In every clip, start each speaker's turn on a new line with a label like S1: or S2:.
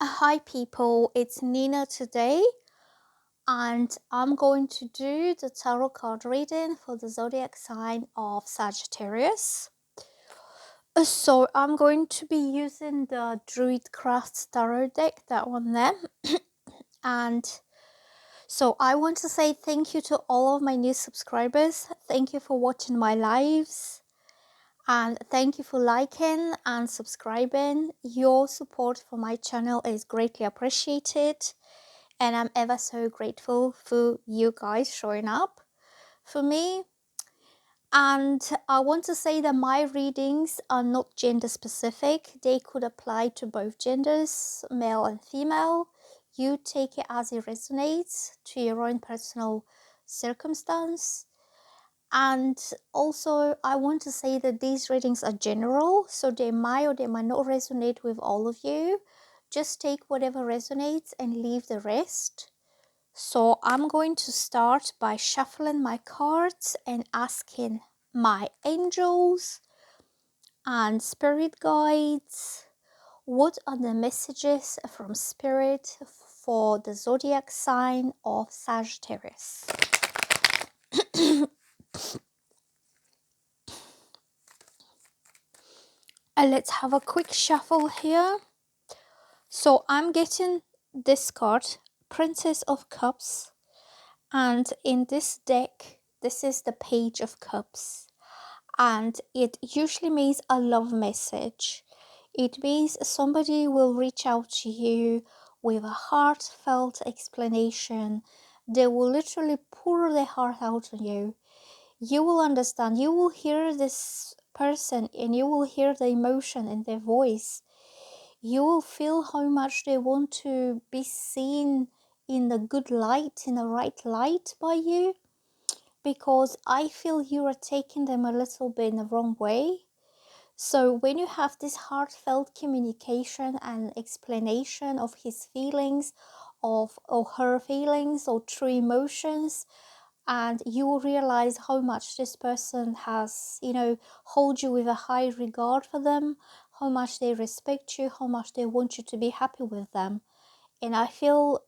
S1: Hi people, it's Nina today, and I'm going to do the tarot card reading for the zodiac sign of Sagittarius. So I'm going to be using the Druid Crafts Tarot deck, that one there. And so I want to say thank you to all of my new subscribers. Thank you for watching my lives. And thank you for liking and subscribing. Your support for my channel is greatly appreciated. And I'm ever so grateful for you guys showing up for me. And I want to say that my readings are not gender specific. They could apply to both genders, male and female. You take it as it resonates to your own personal circumstance. And also, I want to say that these readings are general, so they might or they might not resonate with all of you. Just take whatever resonates and leave the rest. So I'm going to start by shuffling my cards and asking my angels and spirit guides, what are the messages from spirit for the zodiac sign of Sagittarius? Let's have a quick shuffle here. So I'm getting this card, Princess of Cups, and in this deck, this is the Page of Cups. And it usually means a love message. It means somebody will reach out to you with a heartfelt explanation. They will literally pour their heart out on you. You will understand. You will hear this person and you will hear the emotion in their voice. You will feel how much they want to be seen in the good light, in the right light by you, because I feel you are taking them a little bit in the wrong way. So when you have this heartfelt communication and explanation of his feelings, of or her feelings or true emotions, and you will realize how much this person has, hold you with a high regard for them, how much they respect you, how much they want you to be happy with them. And I feel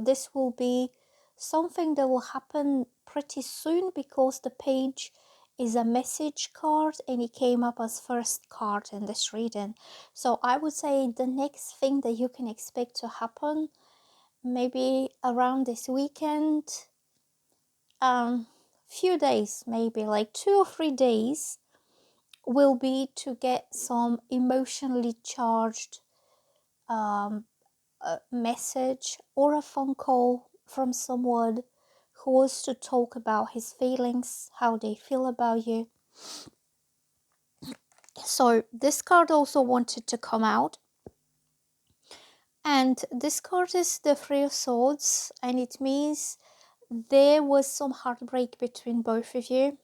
S1: this will be something that will happen pretty soon, because the page is a message card and it came up as first card in this reading. So I would say the next thing that you can expect to happen, maybe around this weekend, few days, maybe like 2 or 3 days, will be to get some emotionally charged a message or a phone call from someone who wants to talk about his feelings, how they feel about you. So this card also wanted to come out, and this card is the Three of Swords, and it means there was some heartbreak between both of you.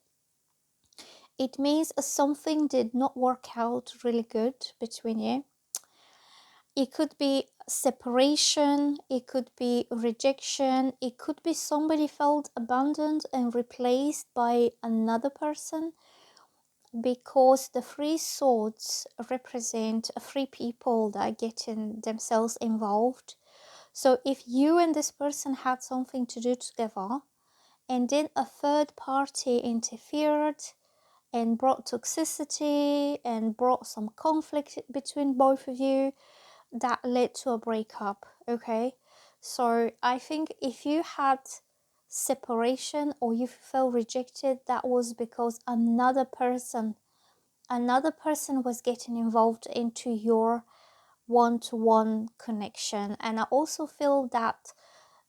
S1: It means something did not work out really good between you. It could be separation, it could be rejection, it could be somebody felt abandoned and replaced by another person, because the three swords represent three people that are getting themselves involved. So if you and this person had something to do together, and then a third party interfered and brought toxicity and brought some conflict between both of you, that led to a breakup. Okay, so I think if you had separation or you felt rejected, that was because another person was getting involved into your one-to-one connection. And I also feel that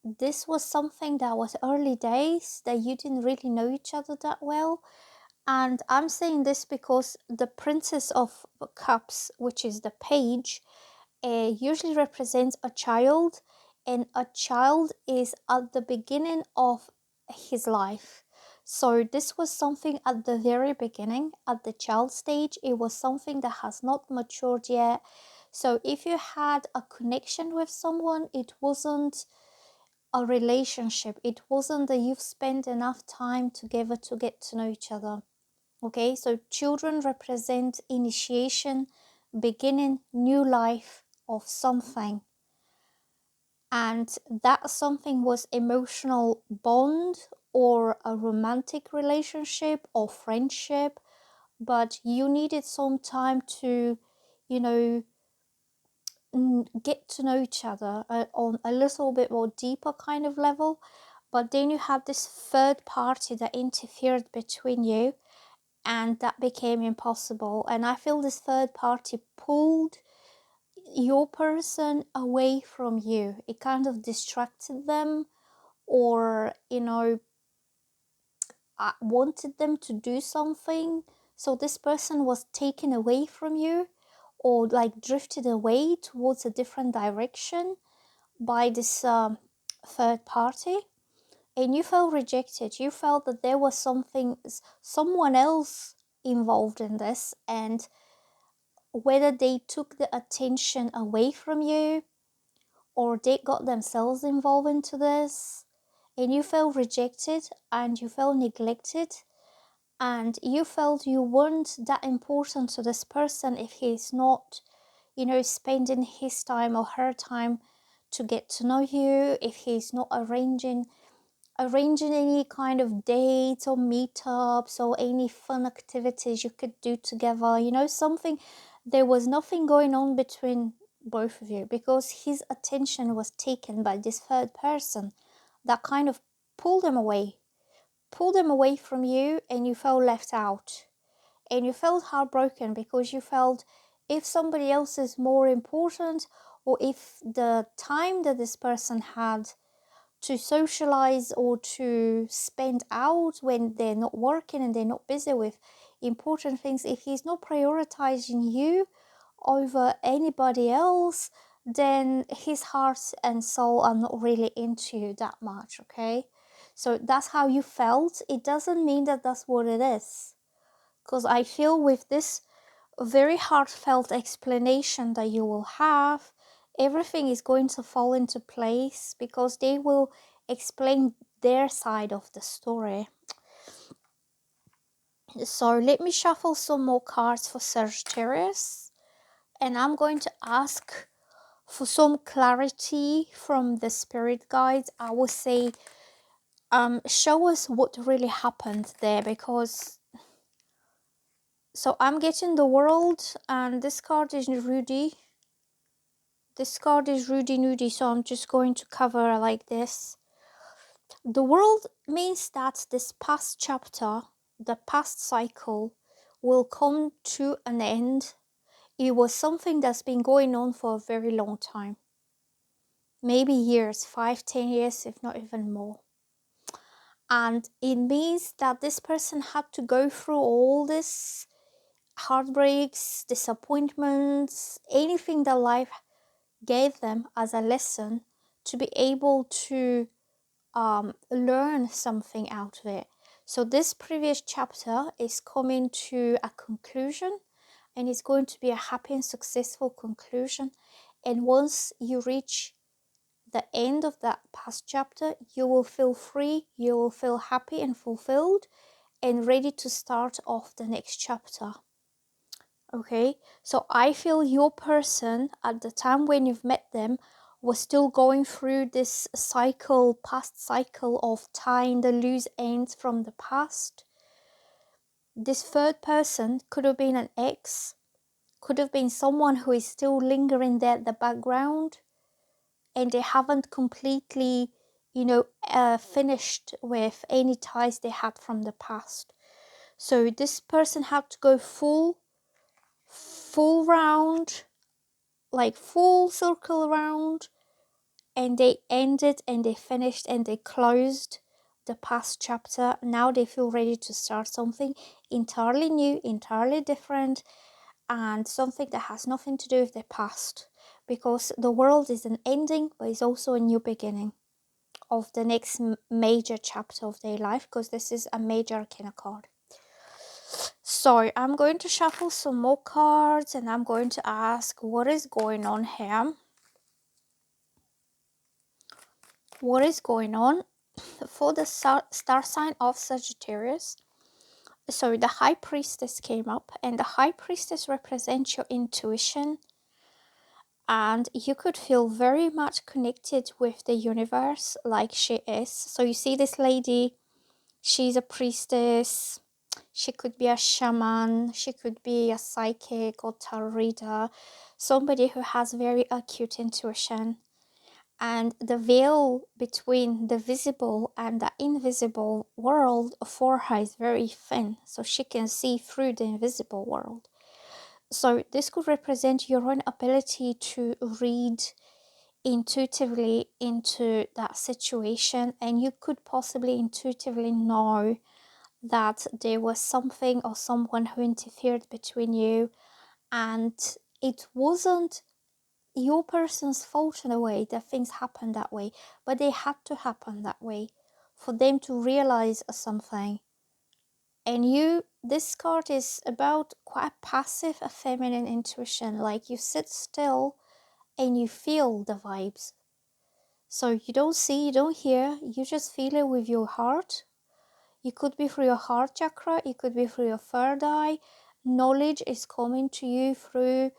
S1: this was something that was early days, that you didn't really know each other that well. And I'm saying this because the Princess of Cups, which is the page, usually represents a child, and a child is at the beginning of his life. So this was something at the very beginning, at the child stage. It was something that has not matured yet. So if you had a connection with someone, it wasn't a relationship. It wasn't that you've spent enough time together to get to know each other. Okay, so children represent initiation, beginning new life of something. and that something was emotional bond or a romantic relationship or friendship, but you needed some time to, you know, get to know each other on a little bit more deeper kind of level. But then you had this third party that interfered between you, and that became impossible. And I feel this third party pulled your person away from you. It kind of distracted them, or wanted them to do something. So this person was taken away from you, or like drifted away towards a different direction by this third party, and you felt rejected. You felt that there was someone else involved in this, and whether they took the attention away from you or they got themselves involved into this, and you felt rejected and you felt neglected, and you felt you weren't that important to this person if he's not, spending his time or her time to get to know you, if he's not arranging any kind of dates or meetups or any fun activities you could do together, something. There was nothing going on between both of you because his attention was taken by this third person that kind of pulled him away from you, and you felt left out, and you felt heartbroken because you felt if somebody else is more important, or if the time that this person had to socialize or to spend out when they're not working and they're not busy with important things, if he's not prioritizing you over anybody else, then his heart and soul are not really into you that much. Okay, so that's how you felt. It doesn't mean that that's what it is, because I feel with this very heartfelt explanation that you will have, everything is going to fall into place because they will explain their side of the story. So let me shuffle some more cards for Sagittarius, and I'm going to ask for some clarity from the spirit guides. I will say, show us what really happened there, because so I'm getting the World, and this card is Rudy. This card is Rudy Nudie, so I'm just going to cover like this. The World means that this past chapter, the past cycle, will come to an end. It was something that's been going on for a very long time. Maybe years, 5-10 years, if not even more. And it means that this person had to go through all this heartbreaks, disappointments, anything that life gave them as a lesson to be able to learn something out of it. So this previous chapter is coming to a conclusion, and it's going to be a happy and successful conclusion. And once you reach the end of that past chapter, you will feel free, you will feel happy and fulfilled and ready to start off the next chapter. Okay, so I feel your person at the time when you've met them was still going through this past cycle of tying the loose ends from the past. This third person could have been an ex, could have been someone who is still lingering there at the background, and they haven't completely, finished with any ties they had from the past. So this person had to go full round, like full circle around, and they ended and they finished and they closed the past chapter. Now they feel ready to start something entirely new, entirely different, and something that has nothing to do with their past, because the World is an ending, but it's also a new beginning of the next major chapter of their life, because this is a major arcana card. So I'm going to shuffle some more cards, and I'm going to ask what is going on here. What is going on for the star sign of Sagittarius? So the High Priestess came up, and the High Priestess represents your intuition, and you could feel very much connected with the universe like she is. So you see this lady, she's a priestess, she could be a shaman, she could be a psychic or tarot reader, somebody who has very acute intuition. And the veil between the visible and the invisible world for her is very thin, so she can see through the invisible world. So this could represent your own ability to read intuitively into that situation, and you could possibly intuitively know that there was something or someone who interfered between you, and it wasn't your person's fault in a way that things happened that way, but they had to happen that way for them to realize something. And this card is about quite passive, a feminine intuition, like you sit still and you feel the vibes. So you don't see, you don't hear, you just feel it with your heart. It could be through your heart chakra, it could be through your third eye. Knowledge is coming to you through,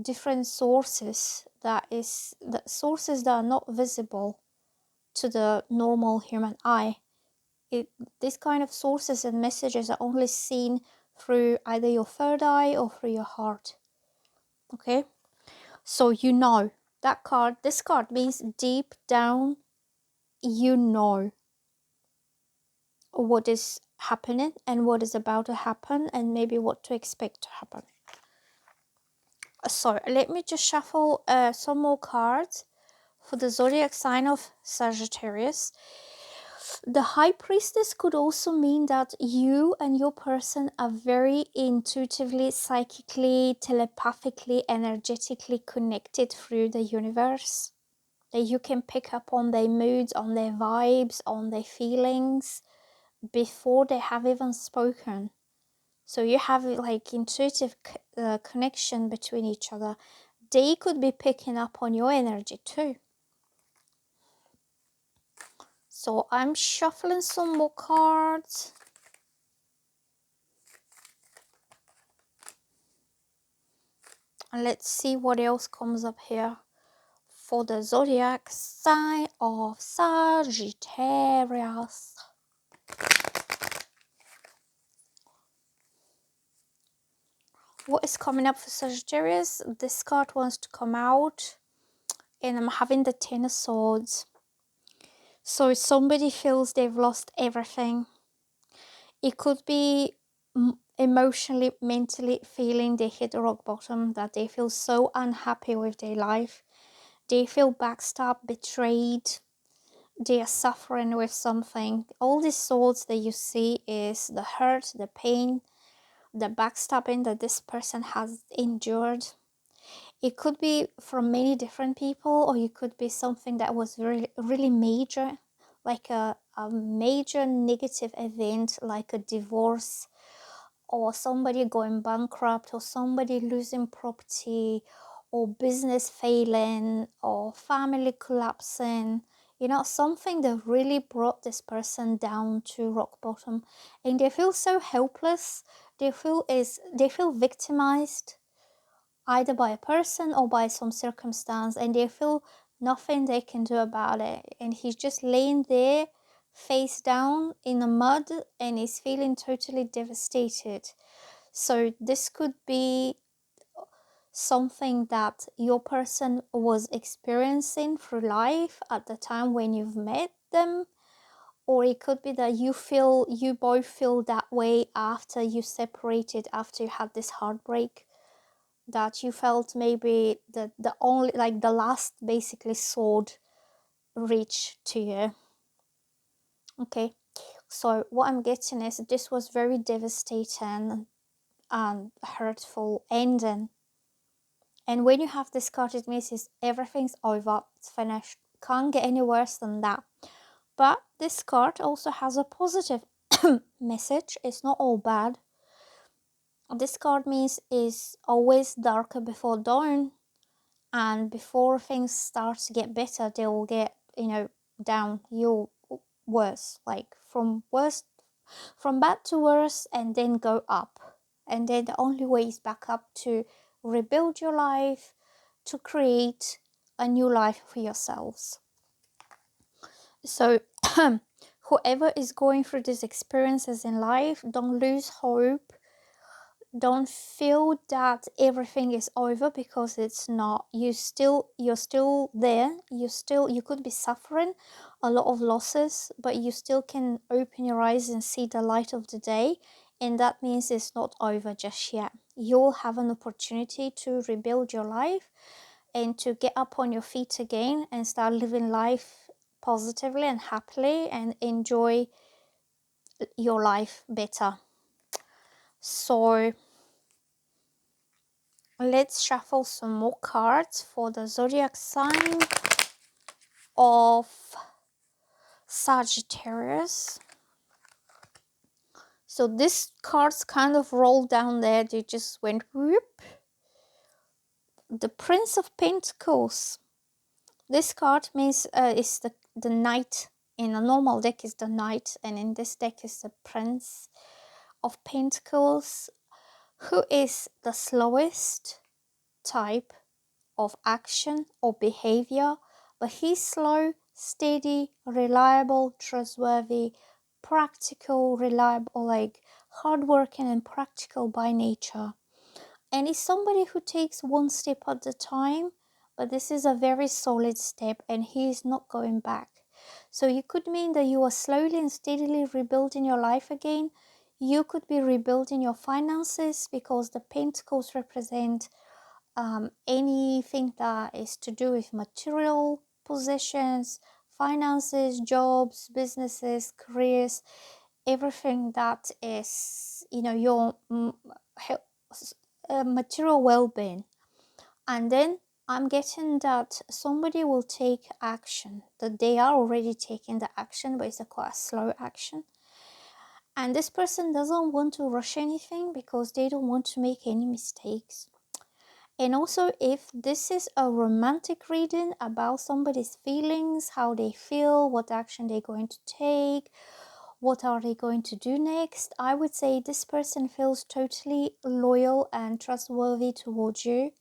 S1: different sources, sources that are not visible to the normal human eye. This kind of sources and messages are only seen through either your third eye or through your heart. Okay, so this card means deep down you know what is happening and what is about to happen, and maybe what to expect to happen. So let me just shuffle some more cards for the zodiac sign of Sagittarius. The High Priestess could also mean that you and your person are very intuitively, psychically, telepathically, energetically connected through the universe. That you can pick up on their moods, on their vibes, on their feelings before they have even spoken. So you have like intuitive connection between each other. They could be picking up on your energy too. So I'm shuffling some more cards. And let's see what else comes up here for the zodiac sign of Sagittarius. What is coming up for Sagittarius? This card wants to come out, and I'm having the Ten of Swords. So somebody feels they've lost everything. It could be emotionally, mentally feeling they hit rock bottom, that they feel so unhappy with their life. They feel backstabbed, betrayed. They are suffering with something. All these swords that you see is the hurt, the pain, the backstabbing that this person has endured. It could be from many different people, or it could be something that was really, really major, like a major negative event, like a divorce, or somebody going bankrupt, or somebody losing property, or business failing, or family collapsing. Something that really brought this person down to rock bottom, and they feel so helpless. They feel victimized, either by a person or by some circumstance, and they feel nothing they can do about it. And he's just laying there face down in the mud, and he's feeling totally devastated. So this could be something that your person was experiencing through life at the time when you've met them, or it could be that you both feel that way after you separated, after you had this heartbreak, that you felt maybe the only, like the last basically sword reach to you. Okay, so what I'm getting is this was very devastating and hurtful ending. And when you have this card, it means everything's over, it's finished, can't get any worse than that. But this card also has a positive message. It's not all bad. This card means is always darker before dawn, and before things start to get better, they will get down, you worse, like from bad to worse, and then go up. And then the only way is back up to rebuild your life, to create a new life for yourselves. So whoever is going through these experiences in life, don't lose hope. Don't feel that everything is over, because it's not. You're still there. You could be suffering a lot of losses, but you still can open your eyes and see the light of the day, and that means it's not over just yet. You'll have an opportunity to rebuild your life and to get up on your feet again and start living life positively and happily and enjoy your life better. So let's shuffle some more cards for the zodiac sign of Sagittarius. So these cards kind of rolled down there. They just went whoop. The Prince of Pentacles. This card means is the Knight. In a normal deck is the Knight, and in this deck is the Prince of Pentacles, who is the slowest type of action or behavior, but he's slow, steady, reliable, trustworthy, practical, reliable, like hardworking and practical by nature. And he's somebody who takes one step at a time, but this is a very solid step and he's not going back. So it could mean that you are slowly and steadily rebuilding your life again. You could be rebuilding your finances, because the pentacles represent anything that is to do with material possessions, finances, jobs, businesses, careers, everything that is, your material well-being. And then I'm getting that somebody will take action, that they are already taking the action, but it's quite a slow action. And this person doesn't want to rush anything because they don't want to make any mistakes. And also, if this is a romantic reading about somebody's feelings, how they feel, what action they're going to take, what are they going to do next, I would say this person feels totally loyal and trustworthy towards you.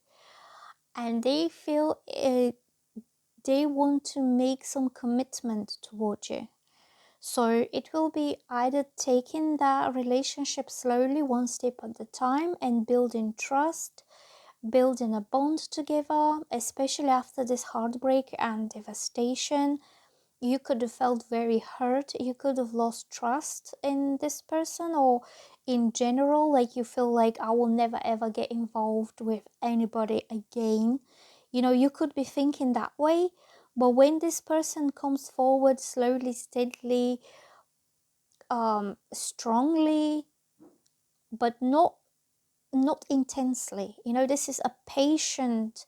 S1: And they feel they want to make some commitment towards you. So it will be either taking that relationship slowly, one step at a time, and building trust, building a bond together, especially after this heartbreak and devastation. You could have felt very hurt. You could have lost trust in this person, or in general, like you feel like I will never ever get involved with anybody again. You could be thinking that way, but when this person comes forward slowly, steadily, strongly, but not intensely, this is a patience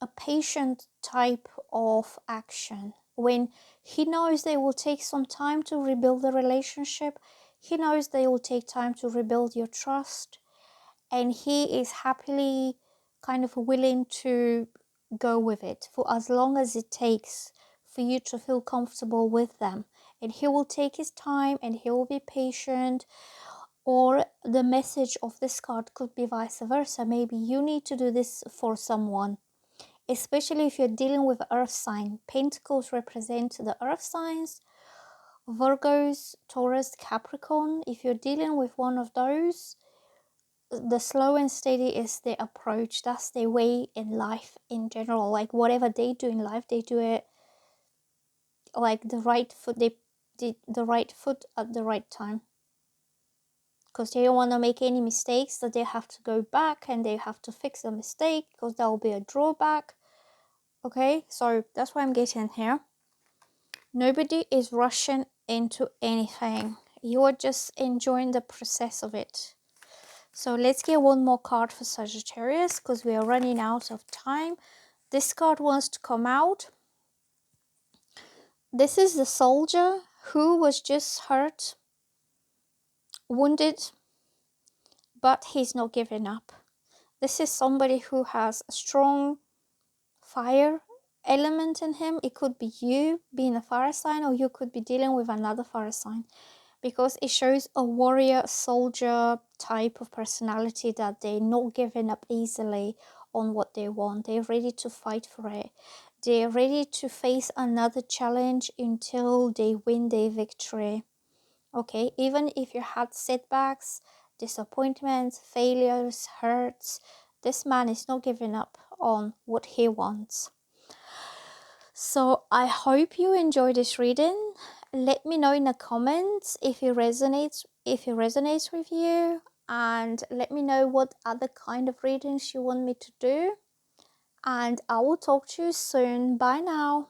S1: a patient type of action. When he knows they will take some time to rebuild the relationship, he knows they will take time to rebuild your trust, and he is happily kind of willing to go with it for as long as it takes for you to feel comfortable with them. And he will take his time and he will be patient. Or the message of this card could be vice versa. Maybe you need to do this for someone, especially if you're dealing with earth sign. Pentacles represent the earth signs, Virgos, Taurus, Capricorn. If you're dealing with one of those, the slow and steady is their approach. That's their way in life in general. Like whatever they do in life, they do it like the right foot. They did the right foot at the right time, because they don't want to make any mistakes that they have to go back and they have to fix the mistake, because that will be a drawback. Okay, so that's what I'm getting here. Nobody is rushing into anything. You are just enjoying the process of it. So let's get one more card for Sagittarius, because we are running out of time. This card wants to come out. This is the soldier who was just hurt, wounded, but he's not giving up. This is somebody who has a strong fire element in him. It could be you being a fire sign, or you could be dealing with another fire sign. because it shows a warrior soldier type of personality, that they're not giving up easily on what they want. They're ready to fight for it. They're ready to face another challenge until they win their victory. Okay, even if you had setbacks, disappointments, failures, hurts, this man is not giving up on what he wants. So I hope you enjoy this reading. Let me know in the comments if it resonates with you, and let me know what other kind of readings you want me to do. And I will talk to you soon. Bye now.